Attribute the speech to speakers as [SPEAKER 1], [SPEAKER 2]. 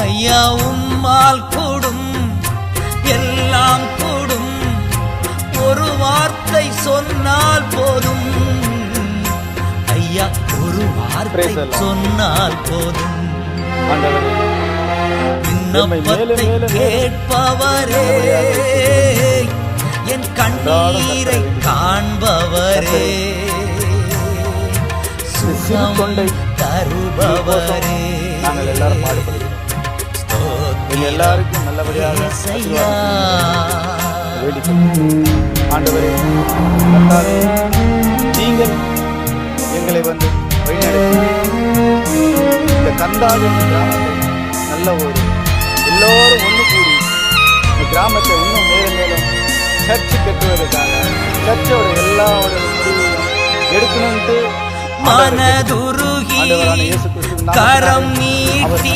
[SPEAKER 1] ஐயா உம்மால் கூடும், எல்லாம் கூடும், ஒரு வார்த்தை சொன்னால் போதும். ஐயா ஒரு வார்த்தை சொன்னால் போதும். விண்ணப்பத்தை கேட்பவரே, என் கண்ணீரை காண்பவரே, சுகம் தருபவரே.
[SPEAKER 2] நாங்கள் எல்லாரும் பாடுபடுகிறோம். எல்லாருக்கும் நல்லபடியாக ஆண்டவரே, நீங்கள் எங்களை வந்து வழிநடத்தி இந்த கந்தாதி கிராமத்தை நல்ல ஒரு எல்லோரும் ஒன்று கூடி இந்த கிராமத்தை இன்னும் மேலும் மேலும் சர்ச்சு கட்டுவதற்காக சர்ச்சோட எல்லாரோட முடிவையும் எடுக்கணும்ட்டு
[SPEAKER 1] மனதுருகி கரம் நீட்டி